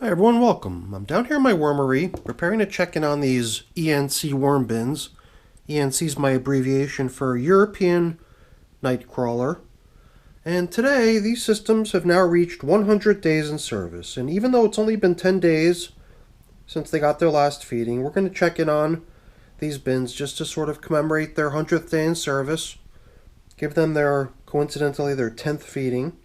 Hi everyone, welcome. I'm down here in my wormery, preparing to check in on these ENC worm bins. ENC is my abbreviation for European Nightcrawler. And today, these systems have now reached 100 days in service. And even though it's only been 10 days since they got their last feeding, we're going to check in on these bins just to sort of commemorate their 100th day in service, give them coincidentally, their 10th feeding.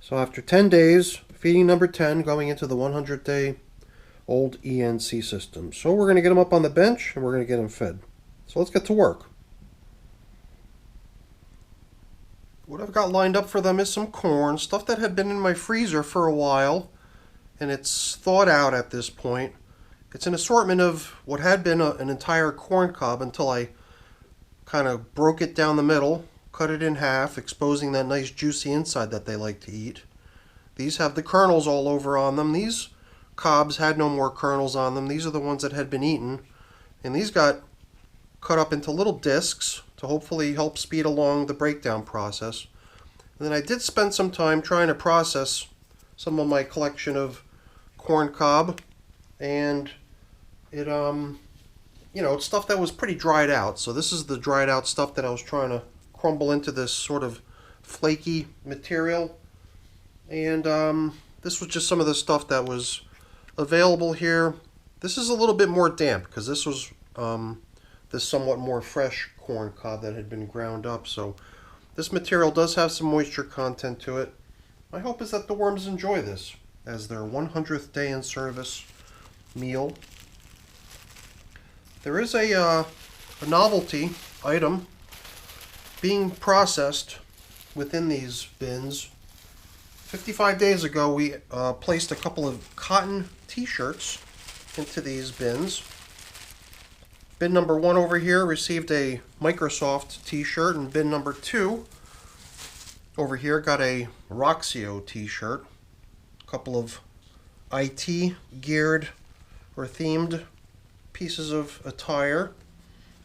So after 10 days, feeding number 10 going into the 100-day old ENC system. So we're going to get them up on the bench and we're going to get them fed. So let's get to work. What I've got lined up for them is some corn, stuff that had been in my freezer for a while, and it's thawed out at this point. It's an assortment of what had been an entire corn cob until I kind of broke it down the middle, cut it in half, exposing that nice juicy inside that they like to eat. These have the kernels all over on them. These cobs had no more kernels on them. These are the ones that had been eaten. And these got cut up into little discs to hopefully help speed along the breakdown process. And then I did spend some time trying to process some of my collection of corn cob. And it's stuff that was pretty dried out. So this is the dried out stuff that I was trying to crumble into this sort of flaky material. And this was just some of the stuff that was available here. This is a little bit more damp because this was this somewhat more fresh corn cob that had been ground up. So this material does have some moisture content to it. My hope is that the worms enjoy this as their 100th day in service meal. There is a novelty item being processed within these bins. 55 days ago, we placed a couple of cotton t-shirts into these bins. Bin number 1 over here received a Microsoft t-shirt, and bin number 2 over here got a Roxio t-shirt. A couple of IT geared or themed pieces of attire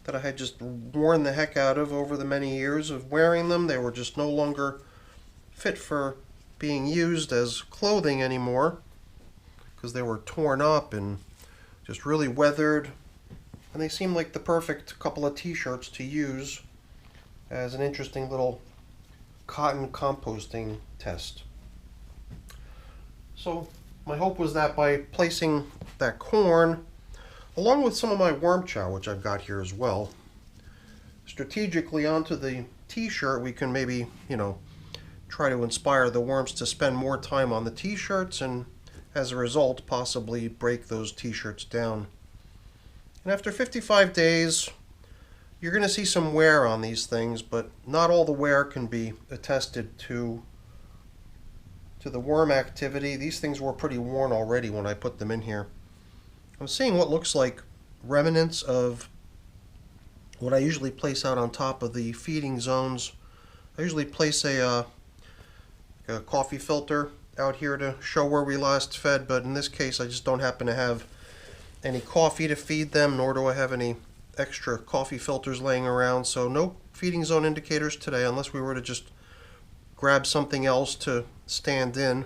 that I had just worn the heck out of over the many years of wearing them. They were just no longer fit for being used as clothing anymore because they were torn up and just really weathered, and they seemed like the perfect couple of t-shirts to use as an interesting little cotton composting test. So my hope was that by placing that corn along with some of my worm chow, which I've got here as well, strategically onto the t-shirt, we can maybe, try to inspire the worms to spend more time on the t-shirts and as a result possibly break those t-shirts down. And after 55 days, you're going to see some wear on these things, but not all the wear can be attested to the worm activity. These things were pretty worn already when I put them in here. I'm seeing what looks like remnants of what I usually place out on top of the feeding zones. I usually place a coffee filter out here to show where we last fed, but in this case I just don't happen to have any coffee to feed them, nor do I have any extra coffee filters laying around, so no feeding zone indicators today unless we were to just grab something else to stand in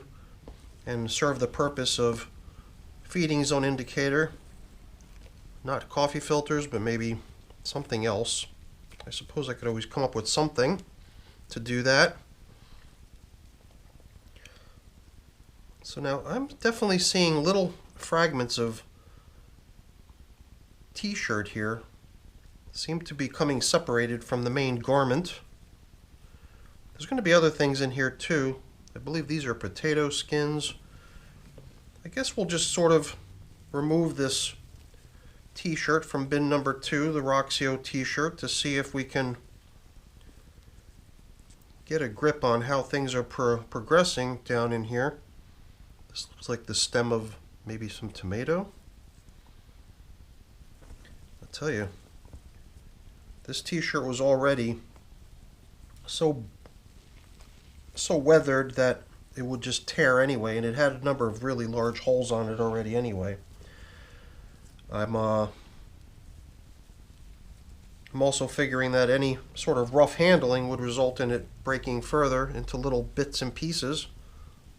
and serve the purpose of feeding zone indicator. Not coffee filters, but maybe something else. I suppose I could always come up with something to do that. So now I'm definitely seeing little fragments of t-shirt here. Seem to be coming separated from the main garment. There's going to be other things in here too. I believe these are potato skins. I guess we'll just sort of remove this t-shirt from bin number 2, the Roxio t-shirt, to see if we can get a grip on how things are progressing down in here. This looks like the stem of maybe some tomato. I'll tell you, this t-shirt was already so weathered that it would just tear anyway, and it had a number of really large holes on it already anyway. I'm also figuring that any sort of rough handling would result in it breaking further into little bits and pieces.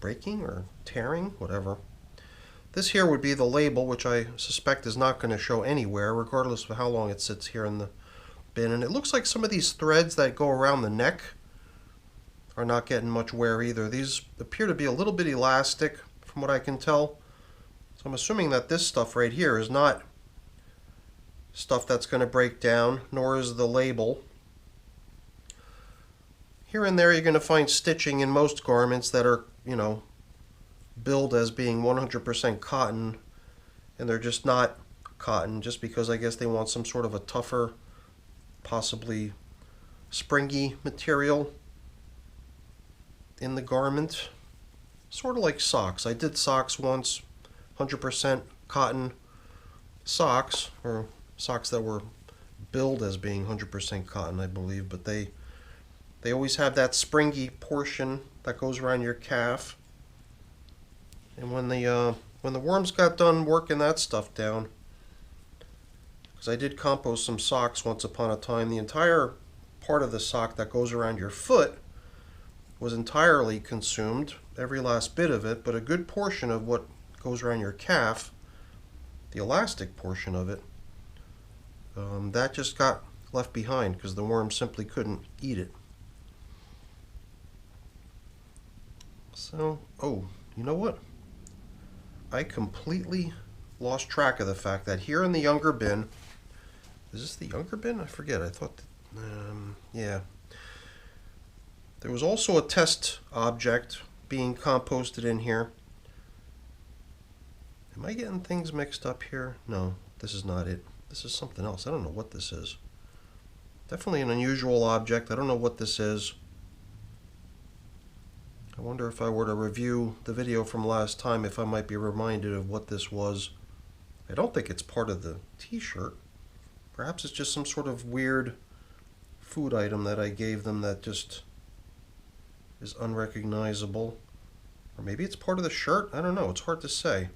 Breaking or tearing, whatever. This here would be the label, which I suspect is not going to show anywhere, regardless of how long it sits here in the bin. And it looks like some of these threads that go around the neck are not getting much wear either. These appear to be a little bit elastic from what I can tell. So I'm assuming that this stuff right here is not stuff that's going to break down, nor is the label. Here and there you're going to find stitching in most garments that are, billed as being 100% cotton, and they're just not cotton, just because I guess they want some sort of a tougher, possibly springy material in the garment. Sort of like socks. I did socks once, 100% cotton socks, or socks that were billed as being 100% cotton, I believe, but they always have that springy portion that goes around your calf. And when the worms got done working that stuff down, because I did compost some socks once upon a time, the entire part of the sock that goes around your foot was entirely consumed, every last bit of it, but a good portion of what goes around your calf, the elastic portion of it, that just got left behind because the worms simply couldn't eat it. So, oh, you know what? I completely lost track of the fact that here in the younger bin, is this the younger bin? I forget. I thought, yeah. There was also a test object being composted in here. Am I getting things mixed up here? No, this is not it. This is something else. I don't know what this is. Definitely an unusual object. I don't know what this is. I wonder if I were to review the video from last time, if I might be reminded of what this was. I don't think it's part of the t-shirt. Perhaps it's just some sort of weird food item that I gave them that just is unrecognizable. Or maybe it's part of the shirt? I don't know. It's hard to say.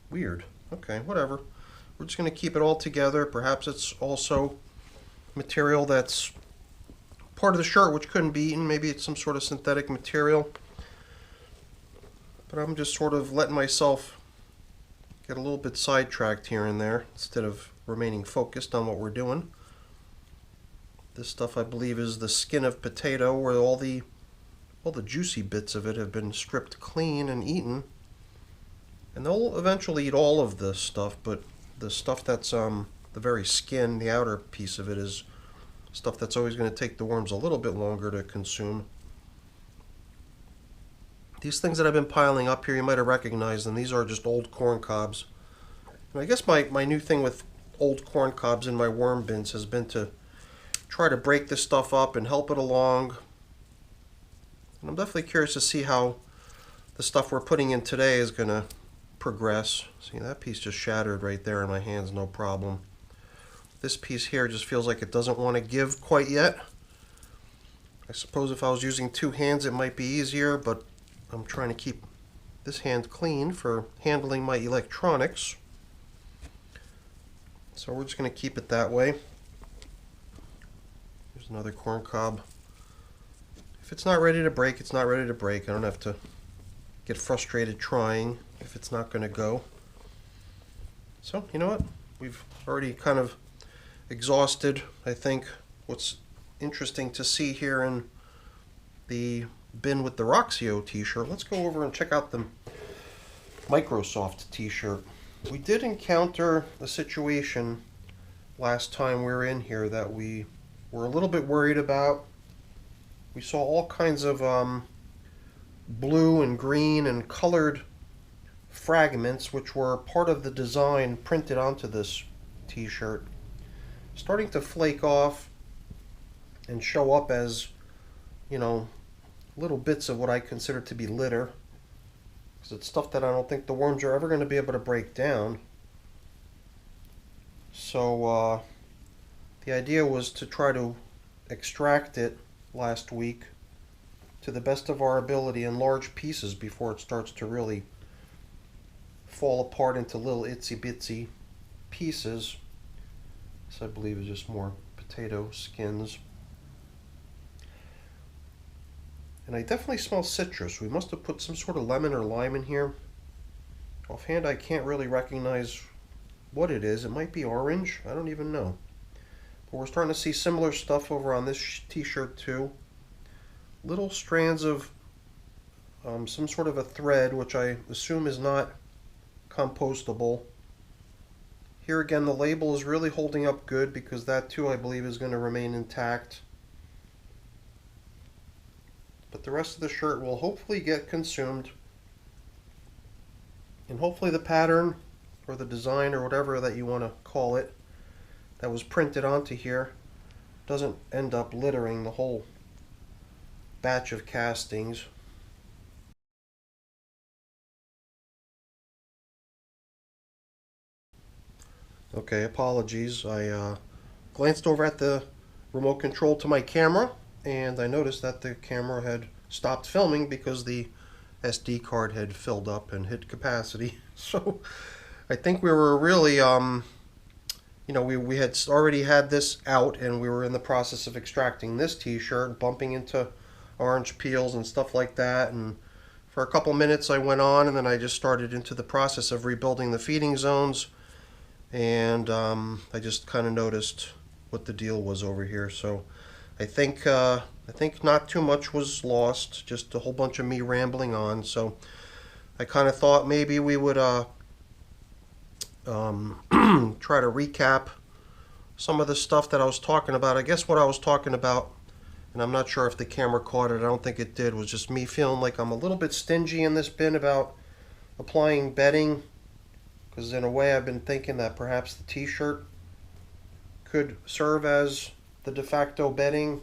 Weird. Okay, whatever. We're just going to keep it all together. Perhaps it's also material that's part of the shirt which couldn't be eaten. Maybe it's some sort of synthetic material. But I'm just sort of letting myself get a little bit sidetracked here and there instead of remaining focused on what we're doing. This stuff, I believe, is the skin of potato, where all the juicy bits of it have been stripped clean and eaten. And they'll eventually eat all of this stuff, but the stuff that's the very skin, the outer piece of it, is stuff that's always going to take the worms a little bit longer to consume. These things that I've been piling up here, you might have recognized them. These are just old corn cobs. And I guess my new thing with old corn cobs in my worm bins has been to try to break this stuff up and help it along. And I'm definitely curious to see how the stuff we're putting in today is going to progress. See, that piece just shattered right there in my hands, no problem. This piece here just feels like it doesn't want to give quite yet. I suppose if I was using two hands it might be easier, but I'm trying to keep this hand clean for handling my electronics. So we're just going to keep it that way. Here's another corn cob. If it's not ready to break, it's not ready to break. I don't have to get frustrated trying if it's not going to go. So, you know what? We've already kind of exhausted, I think, what's interesting to see here in the bin with the Roxio t-shirt. Let's go over and check out the Microsoft t-shirt. We did encounter a situation last time we were in here that we were a little bit worried about. We saw all kinds of blue and green and colored fragments which were part of the design printed onto this t-shirt starting to flake off and show up as, little bits of what I consider to be litter, because it's stuff that I don't think the worms are ever going to be able to break down. So the idea was to try to extract it last week to the best of our ability in large pieces before it starts to really fall apart into little itsy bitsy pieces. This, I believe, is just more potato skins. And I definitely smell citrus. We must have put some sort of lemon or lime in here. Offhand, I can't really recognize what it is. It might be orange. I don't even know. But we're starting to see similar stuff over on this t-shirt too. Little strands of some sort of a thread, which I assume is not compostable. Here again, the label is really holding up good because that too, I believe, is going to remain intact. But the rest of the shirt will hopefully get consumed. And hopefully the pattern or the design or whatever that you want to call it that was printed onto here doesn't end up littering the whole batch of castings. Okay, apologies. I glanced over at the remote control to my camera and I noticed that the camera had stopped filming because the SD card had filled up and hit capacity. So I think we were really, we had already had this out and we were in the process of extracting this t-shirt, bumping into orange peels and stuff like that. And for a couple minutes I went on and then I just started into the process of rebuilding the feeding zones. And I just kind of noticed what the deal was over here. So I think not too much was lost, just a whole bunch of me rambling on. So I kind of thought maybe we would try to recap some of the stuff that I was talking about. I guess what I was talking about, and I'm not sure if the camera caught it, I don't think it did, was just me feeling like I'm a little bit stingy in this bin about applying bedding. Because in a way I've been thinking that perhaps the t-shirt could serve as the de facto bedding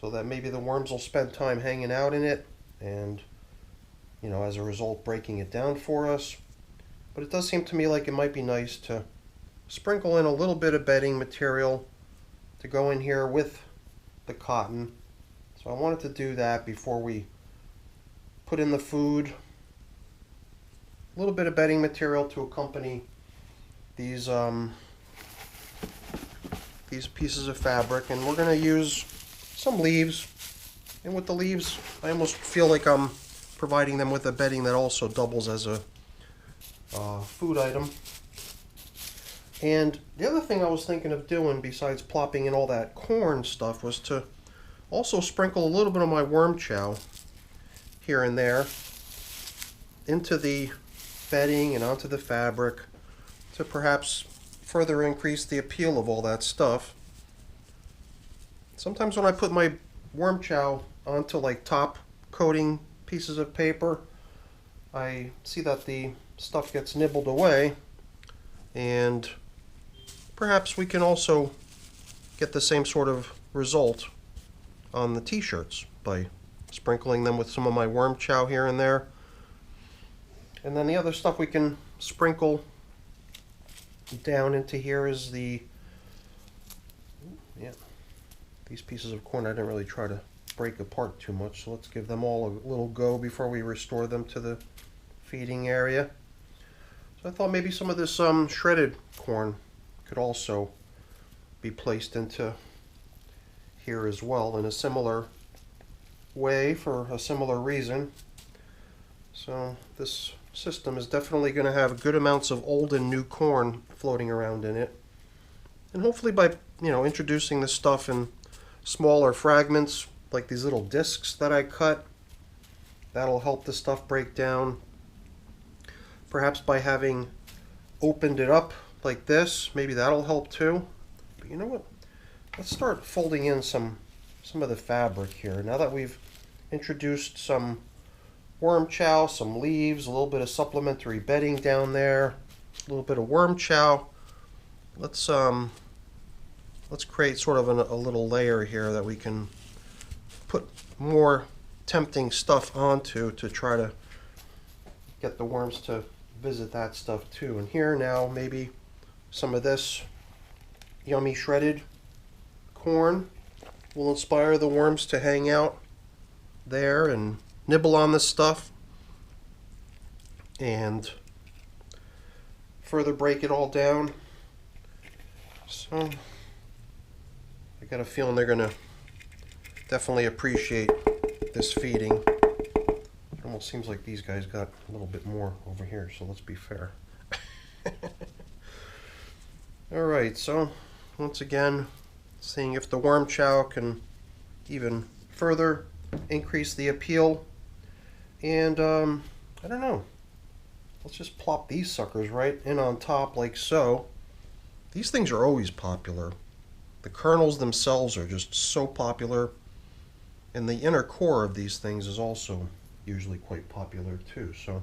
so that maybe the worms will spend time hanging out in it and, as a result breaking it down for us. But it does seem to me like it might be nice to sprinkle in a little bit of bedding material to go in here with the cotton. So I wanted to do that before we put in the food. A little bit of bedding material to accompany these pieces of fabric, and we're going to use some leaves. And with the leaves, I almost feel like I'm providing them with a bedding that also doubles as a food item. And the other thing I was thinking of doing, besides plopping in all that corn stuff, was to also sprinkle a little bit of my worm chow here and there into the bedding and onto the fabric to perhaps further increase the appeal of all that stuff. Sometimes when I put my worm chow onto like top coating pieces of paper, I see that the stuff gets nibbled away, and perhaps we can also get the same sort of result on the t-shirts by sprinkling them with some of my worm chow here and there. And then the other stuff we can sprinkle down into here is these pieces of corn I didn't really try to break apart too much, so let's give them all a little go before we restore them to the feeding area. So I thought maybe some of this shredded corn could also be placed into here as well in a similar way for a similar reason. So this system is definitely going to have good amounts of old and new corn floating around in it. And hopefully by, introducing this stuff in smaller fragments, like these little discs that I cut, that'll help the stuff break down. Perhaps by having opened it up like this, maybe that'll help too. But you know what? Let's start folding in some of the fabric here. Now that we've introduced some worm chow, some leaves, a little bit of supplementary bedding down there, a little bit of worm chow, let's create sort of a little layer here that we can put more tempting stuff onto to try to get the worms to visit that stuff too. And here now maybe some of this yummy shredded corn will inspire the worms to hang out there and nibble on this stuff and further break it all down. So I got a feeling they're gonna Definitely appreciate this feeding. It almost seems like these guys got a little bit more over here, so let's be fair. Alright, so once again, seeing if the worm chow can even further increase the appeal. And I don't know. Let's just plop these suckers right in on top like so. These things are always popular. The kernels themselves are just so popular. And the inner core of these things is also usually quite popular too. So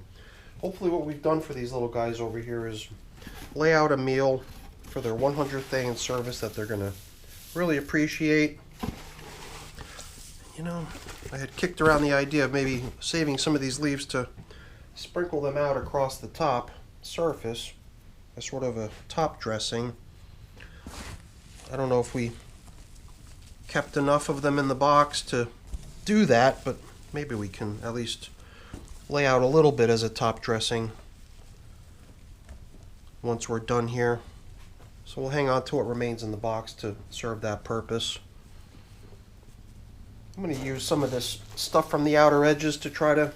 hopefully what we've done for these little guys over here is lay out a meal for their 100th day in service that they're going to really appreciate. You know, I had kicked around the idea of maybe saving some of these leaves to sprinkle them out across the top surface as sort of a top dressing. I don't know if we kept enough of them in the box to do that, but maybe we can at least lay out a little bit as a top dressing once we're done here. So we'll hang on to what remains in the box to serve that purpose. I'm going to use some of this stuff from the outer edges to try to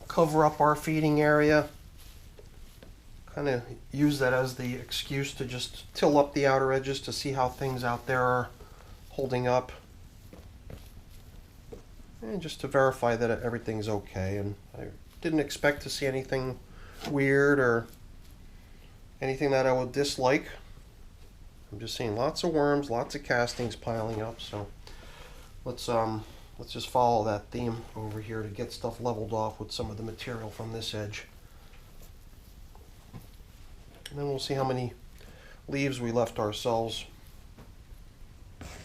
cover up our feeding area. Kind of use that as the excuse to just till up the outer edges to see how things out there are holding up. And just to verify that everything's okay. And I didn't expect to see anything weird or anything that I would dislike. I'm just seeing lots of worms, lots of castings piling up, so let's just follow that theme over here to get stuff leveled off with some of the material from this edge. And then we'll see how many leaves we left ourselves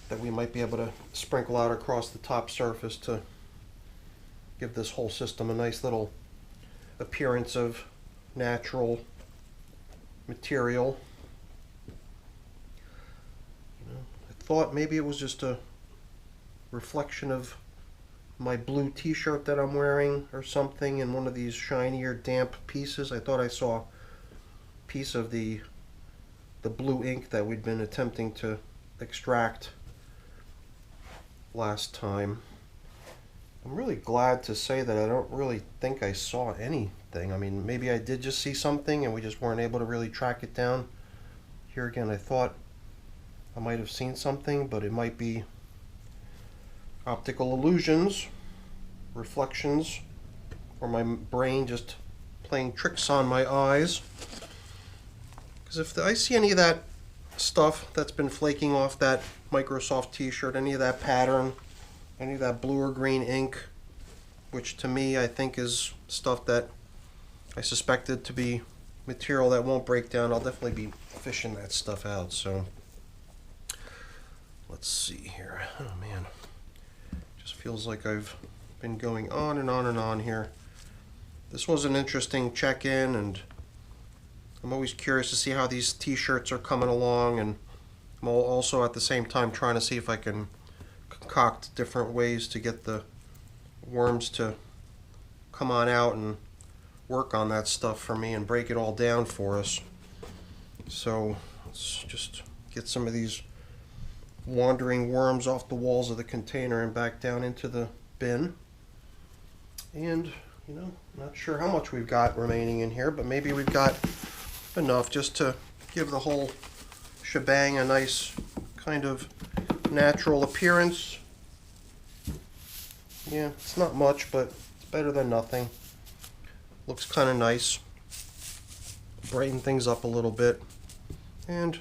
that we might be able to sprinkle out across the top surface to give this whole system a nice little appearance of natural material. You know, I thought maybe it was just a reflection of my blue t-shirt that I'm wearing or something in one of these shinier damp pieces. I thought I saw a piece of the blue ink that we'd been attempting to extract last time. I'm really glad to say that I don't really think I saw anything. I mean, maybe I did just see something and we just weren't able to really track it down. Here again, I thought I might have seen something, but it might be optical illusions, reflections, or my brain just playing tricks on my eyes. Because if I see any of that stuff that's been flaking off that Microsoft t-shirt, any of that pattern, any of that blue or green ink, which to me I think is stuff that I suspected to be material that won't break down, I'll definitely be fishing that stuff out. So let's see here. Oh man, just feels like I've been going on and on and on here. This was an interesting check-in, and I'm always curious to see how these t-shirts are coming along, and I'm also at the same time trying to see if I can concoct different ways to get the worms to come on out and work on that stuff for me and break it all down for us. So let's just get some of these wandering worms off the walls of the container and back down into the bin. And you know, not sure how much we've got remaining in here, but maybe we've got enough just to give the whole shebang a nice kind of natural appearance. Yeah, it's not much, but it's better than nothing. Looks kind of nice. Brighten things up a little bit. And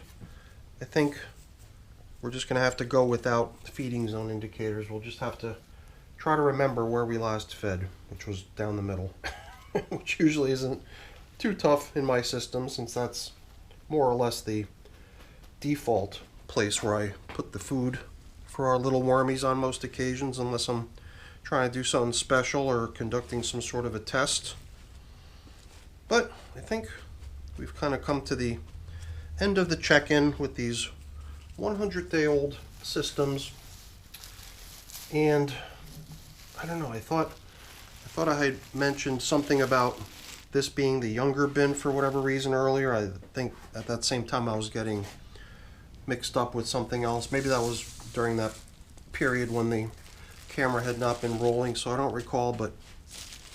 I think we're just going to have to go without feeding zone indicators. We'll just have to try to remember where we last fed, which was down the middle. Which usually isn't too tough in my system, since that's more or less the default place where I put the food for our little wormies on most occasions, unless I'm trying to do something special or conducting some sort of a test. But I think we've kind of come to the end of the check-in with these 100-day-old systems. And I don't know, I thought I had mentioned something about this being the younger bin for whatever reason earlier. I think at that same time I was getting mixed up with something else. Maybe that was during that period when the camera had not been rolling, so I don't recall, but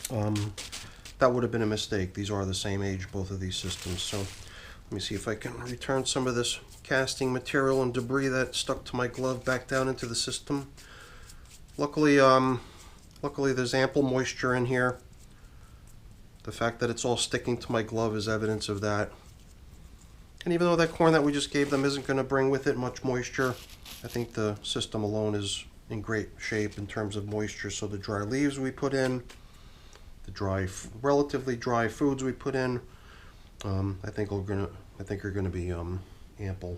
that would have been a mistake. These are the same age, both of these systems. So let me see if I can return some of this casting material and debris that stuck to my glove back down into the system. Luckily there's ample moisture in here. The fact that it's all sticking to my glove is evidence of that. And even though that corn that we just gave them isn't going to bring with it much moisture, I think the system alone is in great shape in terms of moisture. So the dry leaves we put in, the relatively dry foods we put in, I think are going to be ample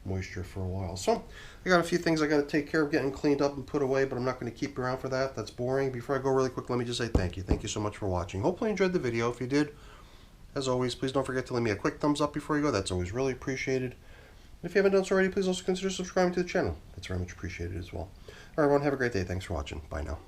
moisture for a while. So I got a few things I got to take care of getting cleaned up and put away, but I'm not going to keep you around for that. That's boring. Before I go really quick, let me just say thank you. Thank you so much for watching. Hopefully you enjoyed the video. If you did, as always, please don't forget to leave me a quick thumbs up before you go. That's always really appreciated. If you haven't done so already, please also consider subscribing to the channel. That's very much appreciated as well. All right, everyone, have a great day. Thanks for watching. Bye now.